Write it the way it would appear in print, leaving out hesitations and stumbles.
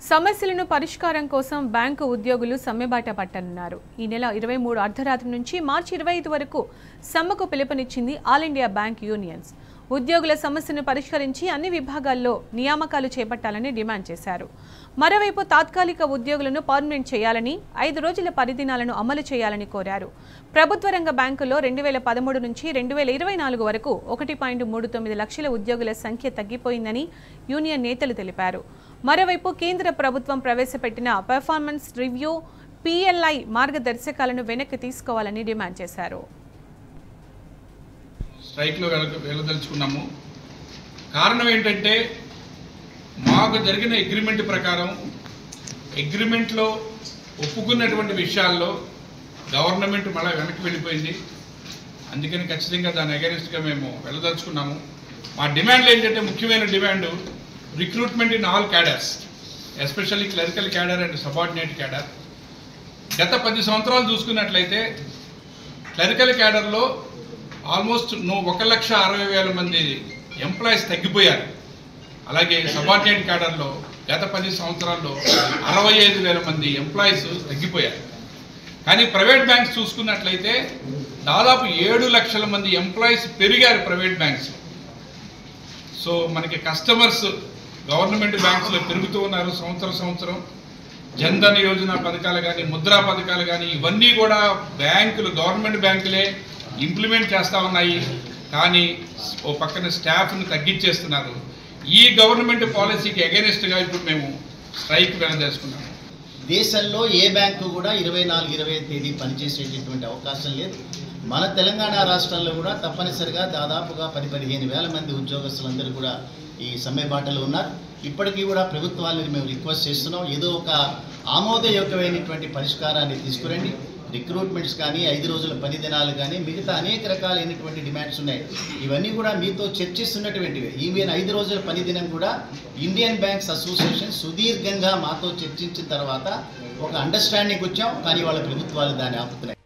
సమస్యలను పరిష్కారం కోసం బ్యాంకు ఉద్యోగులు సమ్మెబాట పట్టనున్నారు. ఈ నెల 23 అర్ధరాత్రి నుంచి మార్చి 25 వరకు సమ్మెకు పిలుపునిచ్చింది ఆల్ ఇండియా బ్యాంక్ యూనియన్స్. ఉద్యోగుల సమస్యను పరిష్కరించి అన్ని విభాగాల్లో నియామకాలు చేపట్టాలని డిమాండ్ చేశారు. మరోవైపు తాత్కాలిక ఉద్యోగులను పర్మనెంట్ చేయాలని, 5 రోజుల పరిదినాలను అమలు చేయాలని కోరారు. ప్రభుత్వ రంగ బ్యాంకుల్లో 2013 నుంచి 2024 వరకు 1.39 లక్షల ఉద్యోగుల సంఖ్య తగ్గిపోయిందని యూనియన్ నేతలు తెలిపారు. మరోవైపు కేంద్ర ప్రభుత్వం ప్రవేశపెట్టిన పెర్ఫార్మెన్స్ రివ్యూ PLI మార్గదర్శకాలను వెనక్కి తీసుకోవాలని డిమాండ్ చేశారు. స్ట్రైక్లో వెళ్ళదలుచుకున్నాము. కారణం ఏంటంటే మాకు జరిగిన అగ్రిమెంట్ ప్రకారం అగ్రిమెంట్లో ఒప్పుకున్నటువంటి విషయాల్లో గవర్నమెంట్ మళ్ళీ వెనక్కి వెళ్ళిపోయింది. అందుకని ఖచ్చితంగా దాని అగైనెస్ట్గా మేము వెళ్ళదలుచుకున్నాము. మా డిమాండ్లు ఏంటంటే ముఖ్యమైన demand recruitment in all cadres, especially clerical cadre and subordinate cadre. గత 10 సంవత్సరాలు చూసుకున్నట్లయితే క్లరికల్ క్యాడర్లో ఆల్మోస్ట్ 1,60,000 మంది ఎంప్లాయీస్ తగ్గిపోయారు. అలాగే సబార్డినేట్ క్యాడర్లో గత 10 సంవత్సరాల్లో 65,000 మంది ఎంప్లాయీస్ తగ్గిపోయారు. కానీ ప్రైవేట్ బ్యాంక్స్ చూసుకున్నట్లయితే దాదాపు 7 లక్షల మంది ఎంప్లాయీస్ పెరిగారు ప్రైవేట్ బ్యాంక్స్. సో మనకి కస్టమర్స్ గవర్నమెంట్ బ్యాంక్స్లో పెరుగుతూ ఉన్నారు సంవత్సరం. జన్ధన్ యోజన పథకాలు కానీ, ముద్రా పథకాలు కానీ, ఇవన్నీ కూడా బ్యాంకులు, గవర్నమెంట్ బ్యాంకులే ఇంప్లిమెంట్ చేస్తూ ఉన్నాయి. కానీ ఓ పక్కన స్టాఫ్ని తగ్గించేస్తున్నారు. ఈ గవర్నమెంట్ పాలసీకి అగైనెస్ట్గా ఇప్పుడు మేము స్ట్రైక్ వెళ్ళదలుచుకున్నాము. దేశంలో ఏ బ్యాంకు కూడా 24-25 తేదీ పనిచేసేటటువంటి అవకాశం లేదు. మన తెలంగాణ రాష్ట్రంలో కూడా తప్పనిసరిగా దాదాపుగా 10-15 వేల మంది ఉద్యోగస్తులందరూ కూడా ఈ సమ్మె బాటలో ఉన్నారు. ఇప్పటికీ కూడా ప్రభుత్వాలను మేము రిక్వెస్ట్ చేస్తున్నాం, ఏదో ఒక ఆమోదయోగ్యమైనటువంటి పరిష్కారాన్ని తీసుకురండి. రిక్రూట్మెంట్స్ కానీ, 5 రోజుల పని దినాలు కానీ, మిగతా అనేక రకాలైనటువంటి డిమాండ్స్ ఉన్నాయి. ఇవన్నీ కూడా మీతో చర్చిస్తున్నటువంటివి. ఈవెన్ 5 రోజుల పని దినం కూడా ఇండియన్ బ్యాంక్స్ అసోసియేషన్ సుదీర్ఘంగా మాతో చర్చించిన తర్వాత ఒక అండర్స్టాండింగ్ వచ్చాం. కానీ వాళ్ళ ప్రభుత్వాలు దాన్ని ఆపుతున్నాయి.